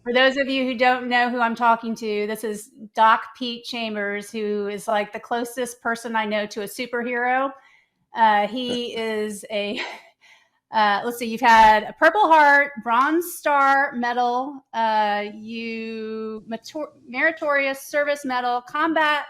For those of you who don't know who I'm talking to, this is Doc Pete Chambers, who is like the closest person I know to a superhero. He is a let's see, you've had a Purple Heart, Bronze Star Medal, Meritorious Service Medal, Combat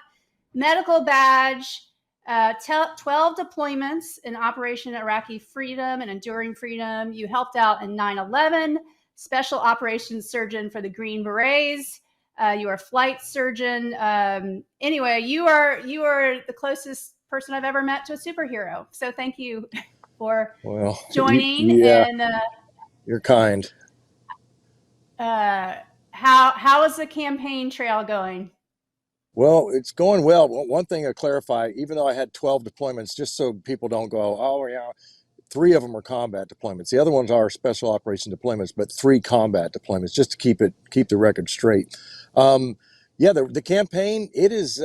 Medical Badge, 12 deployments in Operation Iraqi Freedom and Enduring Freedom. You helped out in 9/11, Special Operations Surgeon for the Green Berets. You are a flight surgeon. Anyway, you are the closest person I've ever met to a superhero. So thank you for Well, joining. yeah, And you're kind. uh, how is the campaign trail going? Well, it's going well. One thing to clarify, even though I had 12 deployments, just so people don't go, oh, yeah, three of them are combat deployments. The other ones are special operation deployments, but three combat deployments, just to keep the record straight. Um, yeah, the campaign it is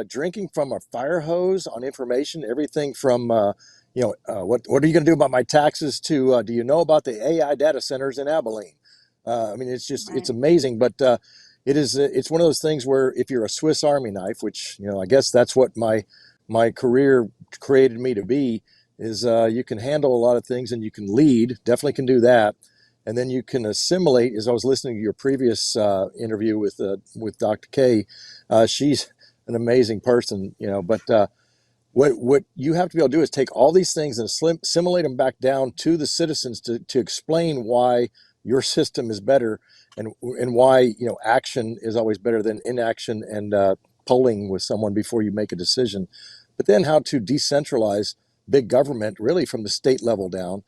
drinking from a fire hose on information, everything from what are you going to do about my taxes to do you know about the AI data centers in Abilene? I mean, it's Right. amazing, but it's one of those things where if you're a Swiss Army knife, which I guess that's what my career created me to be, is you can handle a lot of things and you can lead, definitely can do that. And then you can assimilate. As I was listening to your previous interview with Dr. K, she's an amazing person, but what you have to be able to do is take all these things and assimilate them back down to the citizens to explain why your system is better, and why action is always better than inaction, and polling with someone before you make a decision. But then how to decentralize big government really from the state level down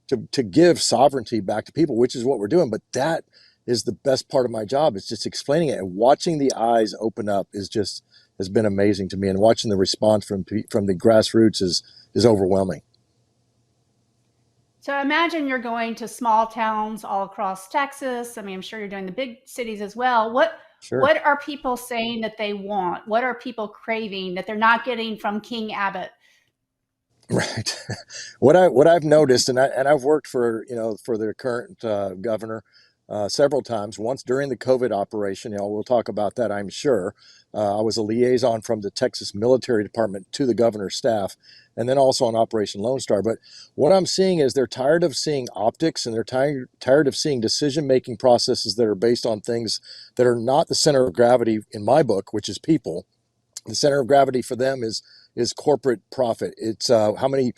to give sovereignty back to people, which is what we're doing. But that is the best part of my job. It's just explaining it, and watching the eyes open up has been amazing to me. And watching the response from the grassroots is overwhelming. So imagine you're going to small towns all across Texas. I mean, I'm sure you're doing the big cities as well. What Sure. what are people saying that they want? What are people craving that they're not getting from King Abbott? Right. What I've noticed, and I've worked for the current governor several times. Once during the COVID operation, we'll talk about that, I'm sure. I was a liaison from the Texas Military Department to the governor's staff, and then also on Operation Lone Star. But what I'm seeing is they're tired of seeing optics, and they're tired of seeing decision-making processes that are based on things that are not the center of gravity in my book, which is people. The center of gravity for them is corporate profit. It's how many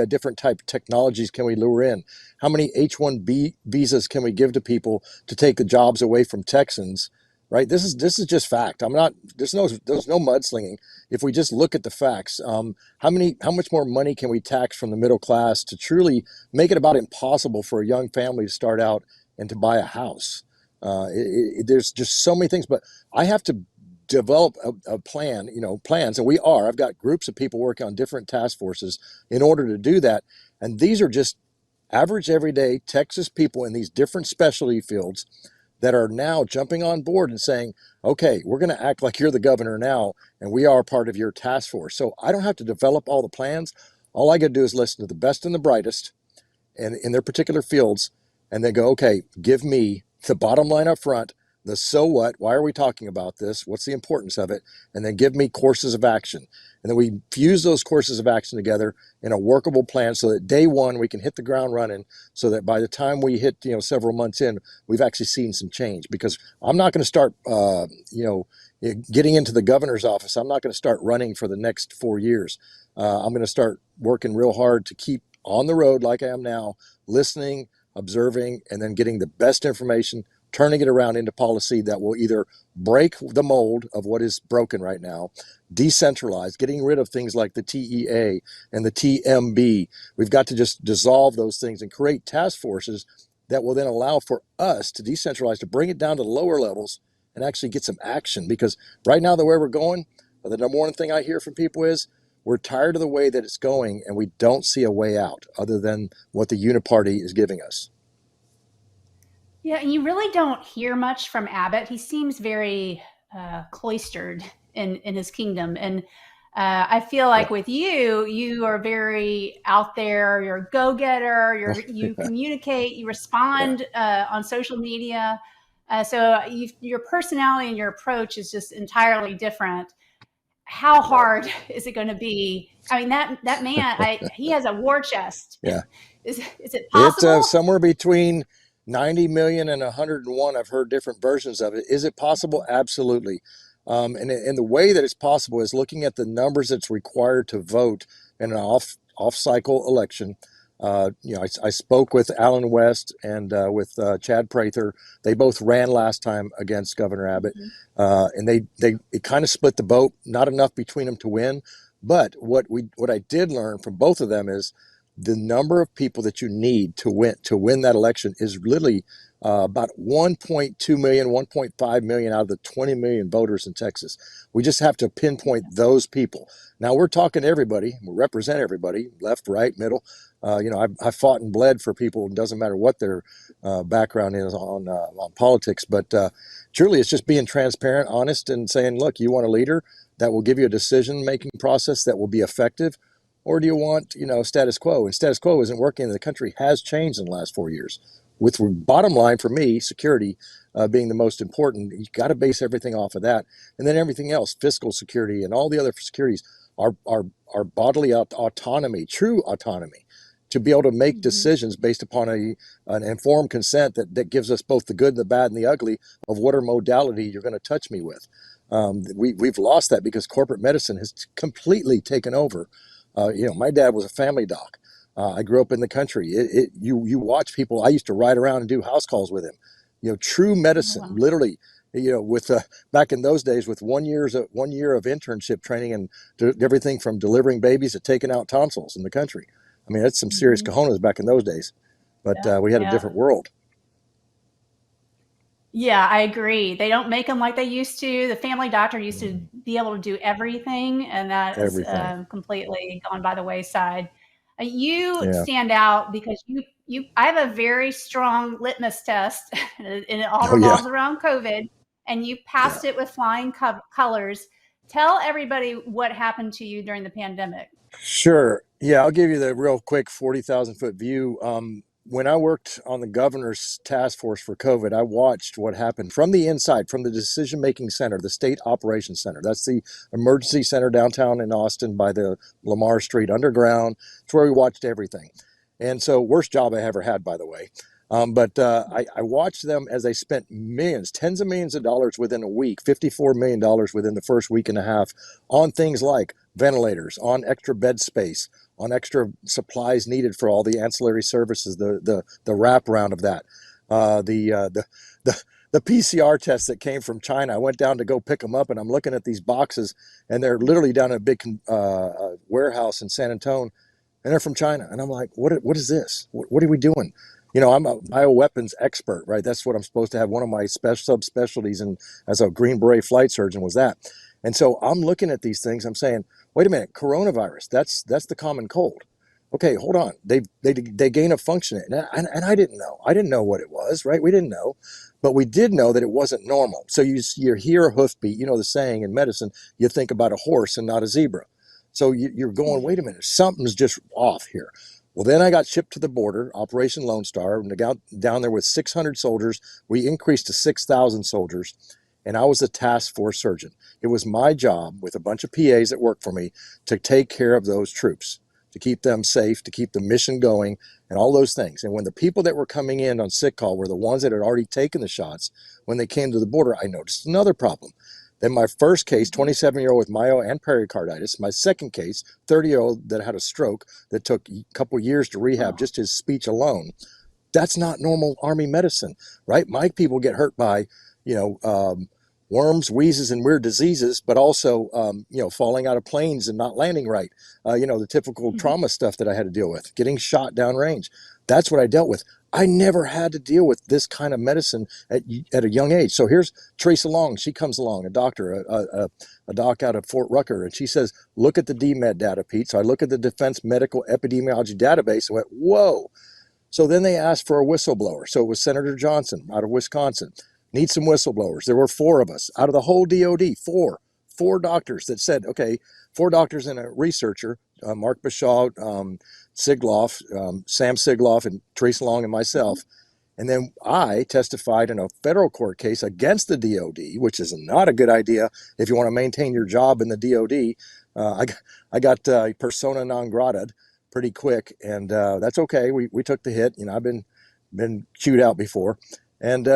different type of technologies can we lure in? How many H-1B visas can we give to people to take the jobs away from Texans? Right. This is just fact. I'm not. There's no mudslinging. If we just look at the facts, how much more money can we tax from the middle class to truly make it about impossible for a young family to start out and to buy a house? There's just so many things, but I have to develop a plan, plans, and I've got groups of people working on different task forces in order to do that. And these are just average, everyday Texas people in these different specialty fields that are now jumping on board and saying, okay, we're going to act like you're the governor now, and we are part of your task force. So I don't have to develop all the plans. All I got to do is listen to the best and the brightest and in their particular fields, and they go, okay, give me the bottom line up front, the so what, why are we talking about this, what's the importance of it, and then give me courses of action. And then we fuse those courses of action together in a workable plan so that day one we can hit the ground running, so that by the time we hit several months in, we've actually seen some change. Because I'm not going to start getting into the governor's office. I'm not going to start running for the next 4 years. I'm going to start working real hard to keep on the road like I am now, listening, observing, and then getting the best information, turning it around into policy that will either break the mold of what is broken right now, decentralize, getting rid of things like the TEA and the TMB. We've got to just dissolve those things and create task forces that will then allow for us to decentralize, to bring it down to the lower levels and actually get some action. Because right now, the way we're going, the number one thing I hear from people is we're tired of the way that it's going, and we don't see a way out other than what the uniparty is giving us. Yeah, and you really don't hear much from Abbott. He seems very cloistered in his kingdom. And I feel like Yeah. with you, you are very out there. You're a go-getter. You communicate. You Yeah. respond on social media. So your personality and your approach is just entirely different. How Right. hard is it going to be? I mean, that man, he has a war chest. Yeah. Is it It's possible? somewhere between 90 million and 101. I've heard different versions of it. Is it possible? Absolutely. And the way that it's possible is looking at the numbers that's required to vote in an off cycle election. I spoke with Alan West and with Chad Prather. They both ran last time against Governor Abbott, Mhm. and they it kind of split the vote. Not enough between them to win, but what I did learn from both of them is the number of people that you need to win that election is literally about 1.2 million, 1.5 million out of the 20 million voters in Texas. We just have to pinpoint those people. Now we're talking to everybody. We represent everybody, left, right, middle. I've fought and bled for people. It doesn't matter what their background is on politics, but truly, it's just being transparent, honest, and saying, look, you want a leader that will give you a decision-making process that will be effective, or do you want, status quo? And status quo isn't working. The country has changed in the last 4 years. With bottom line for me, security being the most important, you got to base everything off of that, and then everything else, fiscal security and all the other securities, are bodily autonomy, true autonomy, to be able to make Mhm. decisions based upon an informed consent that gives us both the good, the bad, and the ugly of what modality you're going to touch me with. We've lost that because corporate medicine has completely taken over. My dad was a family doc. I grew up in the country. You watch people. I used to ride around and do house calls with him. True Oh, medicine, wow. literally. With back in those days, with 1 year of internship training and everything from delivering babies to taking out tonsils in the country. I mean, that's some serious Mhm. cojones back in those days. But Yeah, we had a yeah. different world. Yeah, I agree. They don't make them like they used to. The family doctor used to Mhm. be able to do everything, and that is Everything. completely gone by the wayside. You Yeah. stand out because I have a very strong litmus test, and it all Oh yeah. revolves around COVID, and you Yeah. passed it with flying colors. Tell everybody what happened to you during the pandemic. Sure. Yeah, I'll give you the real quick 40,000 foot view. When I worked on the governor's task force for COVID, I watched what happened from the inside, from the decision making center, the state operations center. That's the emergency center downtown in Austin by the Lamar Street underground. It's where we watched everything. And so, worst job I ever had, by the way. But I watched them as they spent millions, tens of millions of dollars within a week, $54 million within the first week and a half on things like ventilators, on extra bed space, on extra supplies needed for all the ancillary services, the wraparound of that, the the PCR tests that came from China. I went down to go pick them up, and I'm looking at these boxes, and they're literally down in a big warehouse in San Antonio, and they're from China. And I'm like, what is this? What are we doing? I'm a bioweapons expert, right? That's what I'm supposed to have. One of my subspecialties and as a Green Beret flight surgeon was that. And so I'm looking at these things. I'm saying, wait a minute, coronavirus. That's the common cold. Okay, hold on. They gain a function, and I didn't know. I didn't know what it was, right? We didn't know, but we did know that it wasn't normal. So you hear a hoofbeat. The saying in medicine, you think about a horse and not a zebra. So you're going, Yeah. wait a minute, something's just off here. Well, then I got shipped to the border, Operation Lone Star, and I got down there with 600 soldiers. We increased to 6,000 soldiers, and I was the task force surgeon. It was my job, with a bunch of PAs that worked for me, to take care of those troops, to keep them safe, to keep the mission going, and all those things. And when the people that were coming in on sick call were the ones that had already taken the shots, when they came to the border, I noticed another problem. Then my first case, Mhm. 27-year-old with myo and pericarditis. My second case, 30-year-old that had a stroke that took a couple years to rehab, Oh. just his speech alone. That's not normal Army medicine, right? My people get hurt by, you know, um, worms, wheezes, and weird diseases, but also, falling out of planes and not landing right. The typical trauma stuff that I had to deal with, getting shot downrange. That's what I dealt with. I never had to deal with this kind of medicine at a young age. So here's Teresa Long. She comes along, a doctor, a doc out of Fort Rucker, and she says, look at the DMED data, Pete. So I look at the Defense Medical Epidemiology database and went, whoa. So then they asked for a whistleblower. So it was Senator Johnson out of Wisconsin. Need some whistleblowers. There were four of us out of the whole DOD, 4 doctors that said, okay, 4 doctors and a researcher, Mark Bashaw, Sigloff, Sam Sigloff, and Teresa Long, and myself. And then I testified in a federal court case against the DOD, which is not a good idea if you want to maintain your job in the DOD. I got persona non grata pretty quick, and that's okay. We took the hit. I've been chewed out before, and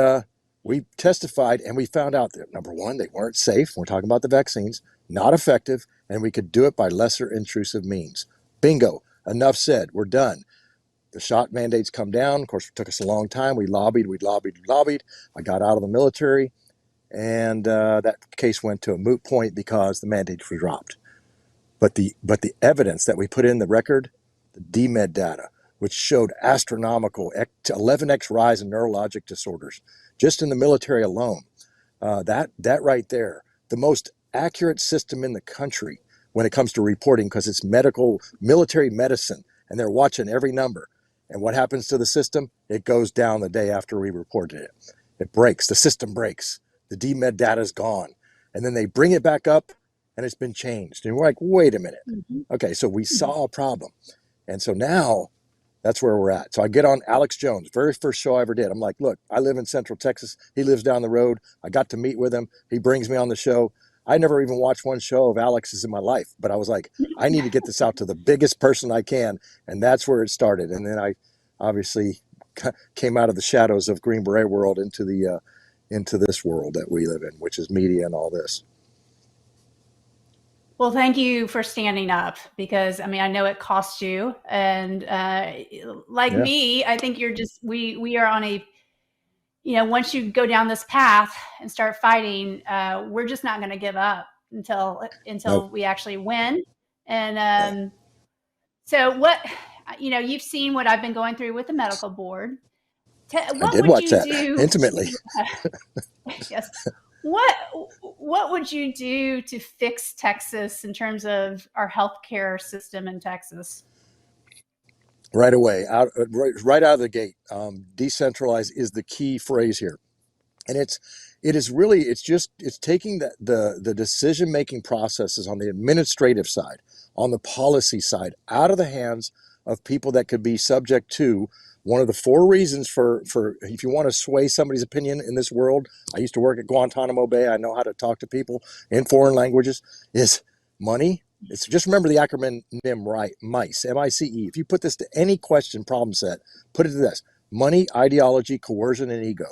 we testified, and we found out that number one, they weren't safe. We're talking about the vaccines, not effective, and we could do it by lesser intrusive means. Bingo. Enough said. We're done. The shot mandates come down. Of course, it took us a long time. We lobbied. I got out of the military, and that case went to a moot point because the mandates were dropped. But the evidence that we put in the record, the DMED data, which showed astronomical 11x rise in neurologic disorders, just in the military alone, that right there, the most accurate system in the country when it comes to reporting, because it's military medicine, and they're watching every number. And what happens to the system? It goes down the day after we reported it. It breaks. The system breaks. The DMED data is gone. And then they bring it back up, and it's been changed. And we're like, wait a minute. Okay, so we saw a problem. And so now that's where we're at. So I get on Alex Jones, very first show I ever did. I'm like, look, I live in Central Texas. He lives down the road. I got to meet with him. He brings me on the show. I never even watched one show of Alex's in my life, but I was like, I need to get this out to the biggest person I can. And that's where it started. And then I obviously came out of the shadows of Green Beret world into this world that we live in, which is media and all this. Well, thank you for standing up, because I know it costs you, and me, I think we are on a, once you go down this path and start fighting, we're just not going to give up until Nope. we actually win. And so what, you've seen what I've been going through with the medical board. I did watch that intimately. Yes. What would you do to fix Texas in terms of our healthcare system in Texas? Right away, right out of the gate, decentralized is the key phrase here, and it's taking the decision making processes on the administrative side, on the policy side, out of the hands of people that could be subject to one of the 4 reasons for if you want to sway somebody's opinion in this world. I used to work at Guantanamo Bay. I know how to talk to people in foreign languages. Is money. It's just remember the acronym MICE, M-I-C-E. If you put this to any question problem set, put it to this: money, ideology, coercion, and ego.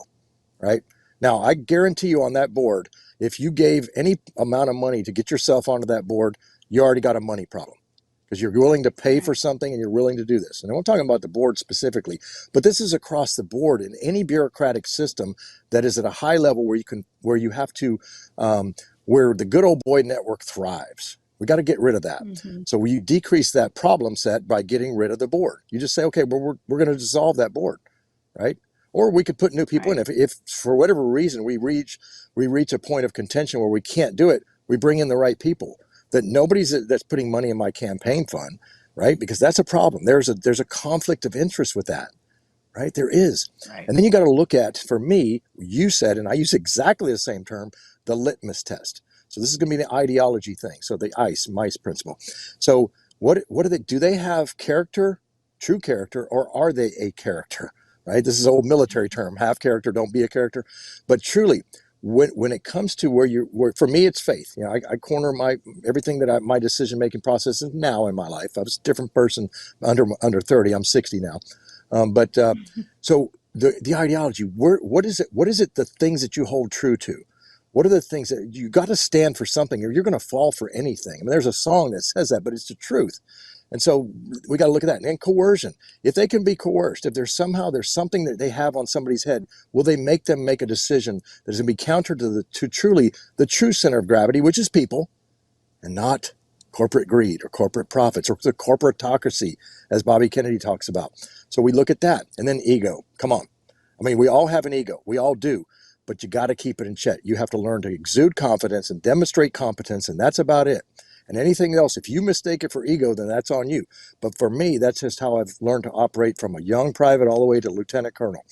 Right? Now, I guarantee you on that board, if you gave any amount of money to get yourself onto that board, you already got a money problem, because you're willing to pay for something and you're willing to do this. And I'm talking about the board specifically, but this is across the board in any bureaucratic system that is at a high level where the good old boy network thrives. We got to get rid of that. So you decrease that problem set by getting rid of the board. You just say, okay, well, we're going to dissolve that board, right? Or we could put new people in. If for whatever reason we reach a point of contention where we can't do it, we bring in the right people. That nobody's that's putting money in my campaign fund, right? Because that's a problem. There's a conflict of interest with that, right? There is. Right. And then you got to look at, for me, you said, and I use exactly the same term, the litmus test. So this is going to be the ideology thing. So the MICE principle. So what do they? Do they have character, true character, or are they a character? Right? This is an old military term: have character, don't be a character. But truly, when it comes to where for me, it's faith. I corner everything that my decision making process is now in my life. I was a different person under 30. I'm 60 now. So the ideology, what is it? What is it? The things that you hold true to. What are the things that you got to stand for something, or you're going to fall for anything? There's a song that says that, but it's the truth. And so we got to look at that. And coercion, if they can be coerced, if there's something that they have on somebody's head, will they make them make a decision that is going to be counter to truly the true center of gravity, which is people, and not corporate greed or corporate profits or the corporatocracy, as Bobby Kennedy talks about. So we look at that. And then ego. Come on. We all have an ego. We all do. But you got to keep it in check. You have to learn to exude confidence and demonstrate competence, and that's about it. And anything else, if you mistake it for ego, then that's on you. But for me, that's just how I've learned to operate from a young private all the way to lieutenant colonel.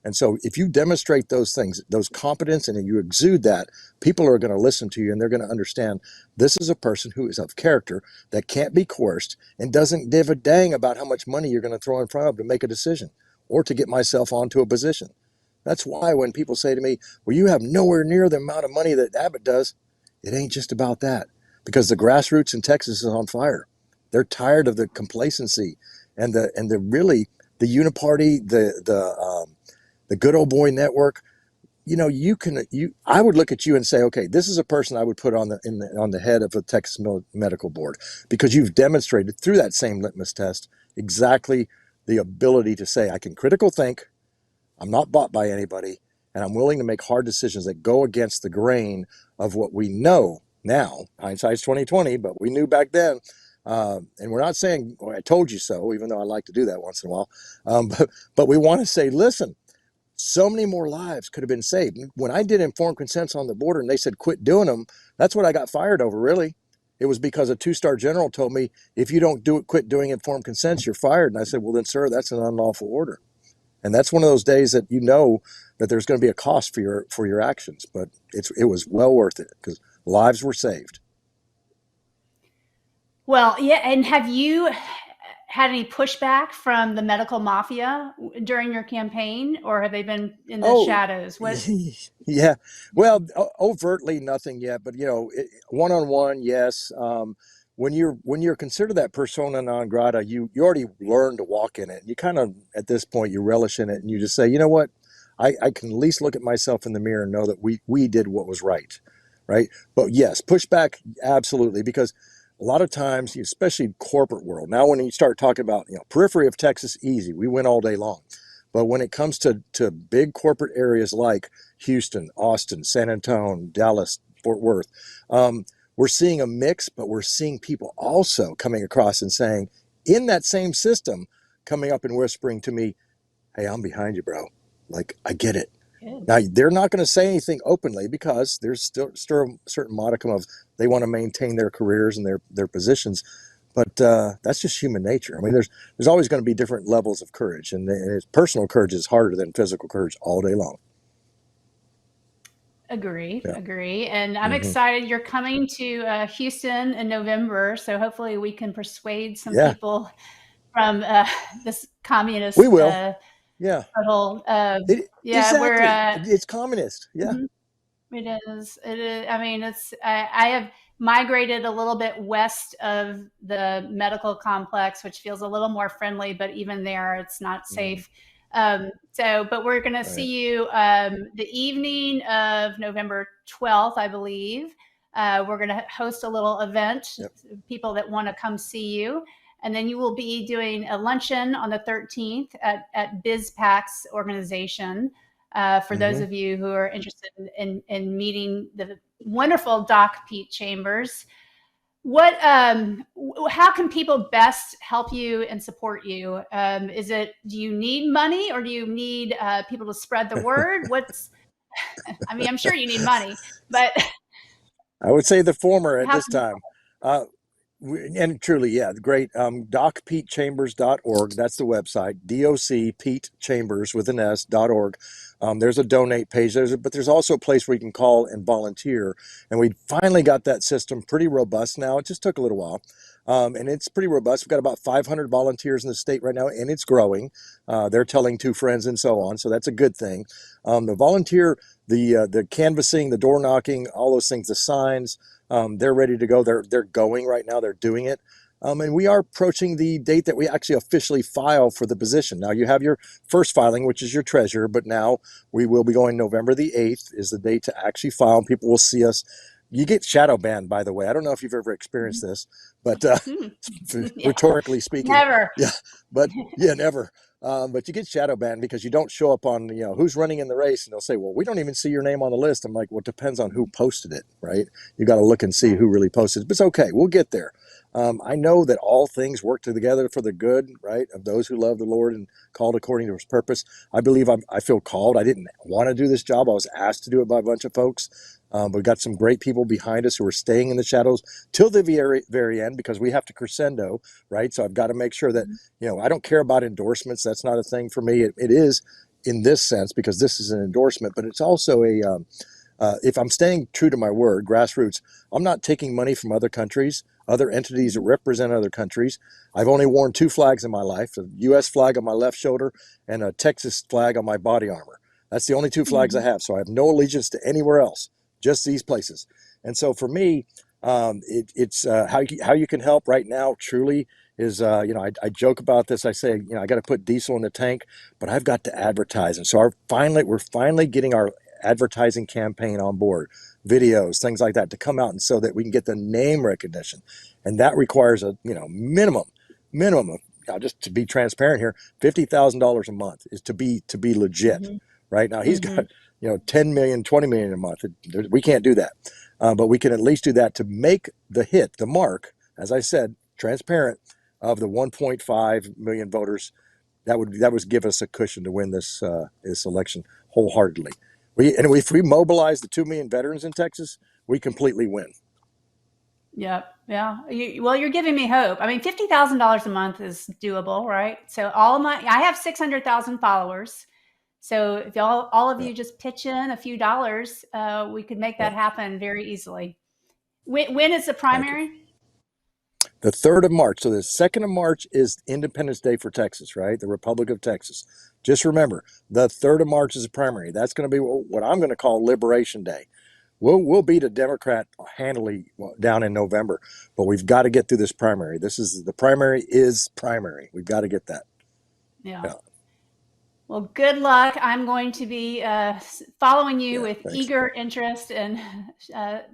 And so if you demonstrate those things, those competence, and you exude that, people are going to listen to you and they're going to understand this is a person who is of character that can't be coerced and doesn't give a dang about how much money you're going to throw in front of to make a decision or to get myself onto a position. That's why when people say to me, well, you have nowhere near the amount of money that Abbott does, it ain't just about that, because the grassroots in Texas is on fire. They're tired of the complacency and the really the uniparty, the good old boy network. You know, I would look at you and say, okay, this is a person I would put on the head of the Texas Medical Board, because you've demonstrated through that same litmus test exactly the ability to say, I can critical think, I'm not bought by anybody, and I'm willing to make hard decisions that go against the grain of what we know now. Hindsight's 2020, but we knew back then. And we're not saying, well, I told you so, even though I like to do that once in a while. But we want to say, listen, so many more lives could have been saved. When I did informed consents on the border and they said, quit doing them, that's what I got fired over, really. It was because a 2-star general told me, if you don't quit doing informed consents, you're fired. And I said, well, then, sir, that's an unlawful order. And that's one of those days that you know that there's going to be a cost for your actions, but it was well worth it because lives were saved. Well, yeah. And have you had any pushback from the medical mafia during your campaign, or have they been in the Oh, shadows? What? yeah. Well, overtly nothing yet, but one-on-one, yes. When you're considered that persona non grata, you already learn to walk in it. You kind of, at this point, you relish in it, and you just say, you know what, I can at least look at myself in the mirror and know that we did what was right, right? But yes, pushback, absolutely, because a lot of times, especially corporate world, now when you start talking about periphery of Texas, easy, we win all day long. But when it comes to big corporate areas like Houston, Austin, San Antonio, Dallas, Fort Worth, we're seeing a mix, but we're seeing people also coming across and saying, in that same system, coming up and whispering to me, hey, I'm behind you, bro. Like, I get it. Good. Now, they're not going to say anything openly because there's still a certain modicum of they want to maintain their careers and their positions. But that's just human nature. I mean, there's always going to be different levels of courage, and personal courage is harder than physical courage all day long. Agree, Yeah. agree. And I'm Hmm. excited you're coming to Houston in November. So hopefully we can persuade some Yeah, people from this we communist will. Yeah, total. Yeah, we're. exactly. It's communist. Yeah. Mhm. It is. It is. I mean, it's. I have migrated a little bit west of the medical complex, which feels a little more friendly, but even there, it's not Hmm. safe. But we're going to Right. see you the evening of November 12th, I believe. We're going to host a little event, Yep. people that want to come see you. And then you will be doing a luncheon on the 13th at BizPAC's organization. For those Hmm. of you who are interested in meeting the wonderful Doc Pete Chambers. How can people best help you and support you? Do you need money, or do you need people to spread the word? I mean, I'm sure you need money, but I would say the former at how this can time. Uh, and truly, yeah, great. DocPeteChambers.org. That's the website. DOC Pete Chambers with an S.org. There's a donate page. But there's also a place where you can call and volunteer. And we finally got that system pretty robust now. It just took a little while. And it's pretty robust. We've got about 500 volunteers in the state right now, and it's growing. They're telling 2 friends and so on. So that's a good thing. The volunteer, the canvassing, the door knocking, all those things, the signs, they're ready to go. They're going right now. They're doing it. And we are approaching the date that we actually officially file for the position. Now you have your first filing, which is your treasurer, but now we will be going November the 8th is the date to actually file. People will see us. You get shadow banned, by the way. I don't know if you've ever experienced this, but yeah, rhetorically speaking, never. yeah, but yeah, never. But you get shadow banned because you don't show up on, who's running in the race, and they'll say, well, we don't even see your name on the list. I'm like, well, it depends on who posted it, right? You got to look and see Right. who really posted it. But it's okay. We'll get there. I know that all things work together for the good, right, of those who love the Lord and called according to his purpose. I believe I feel called. I didn't want to do this job. I was asked to do it by a bunch of folks. But we've got some great people behind us who are staying in the shadows till the very end, because we have to crescendo, right? So I've got to make sure that, I don't care about endorsements. That's not a thing for me. It is in this sense because this is an endorsement, but it's also a if I'm staying true to my word, grassroots, I'm not taking money from other countries, other entities that represent other countries. I've only worn two flags in my life, a U.S. flag on my left shoulder and a Texas flag on my body armor. That's the only two flags I Mhm. have. So I have no allegiance to anywhere else, just these places. And so for me, it's how you can help right now truly is, I joke about this. I say, I got to put diesel in the tank, but I've got to advertise. And so we're finally getting our advertising campaign on board, videos, things like that to come out and so that we can get the name recognition. And that requires a, minimum of, just to be transparent here, $50,000 a month is to be legit. Mhm. Right now, he's got, Mhm. 10 million, 20 million a month. We can't do that. But we can at least do that to make the mark, as I said, transparent of the 1.5 million voters. That would give us a cushion to win this election wholeheartedly. If we mobilize the 2 million veterans in Texas, we completely win. Yep. Yeah. Well, you're giving me hope. I mean, $50,000 a month is doable, right? So I have 600,000 followers. So if all of Yeah, you just pitch in a few dollars, we could make yeah. that happen very easily. When is the Thank you. primary? The 3rd of March. So the 2nd of March is Independence Day for Texas, right? The Republic of Texas. Just remember, the 3rd of March is a primary. That's going to be what I'm going to call Liberation Day. We'll beat a Democrat handily down in November, but we've got to get through this primary. The primary is primary. We've got to get that. Yeah. Yeah, Well, good luck. I'm going to be following you yeah. with Thanks. eager interest and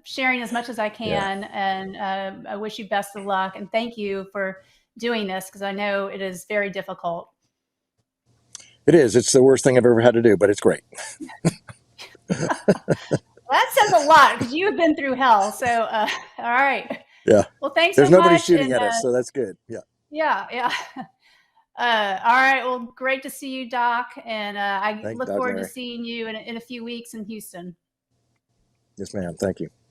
sharing as much as I Yeah, can. And I wish you best of luck. And thank you for doing this because I know it is very difficult. it is. It's the worst thing I've ever had to do, but it's great. Well, that says a lot because you have been through hell. So, all right. Yeah, Well, thanks there's so nobody much. shooting And at us, so that's good. Yeah, yeah, yeah. All right. Well, great to see you, Doc. And I thank look Doc forward to Larry. seeing you in a few weeks in Houston. Yes, ma'am. Thank you.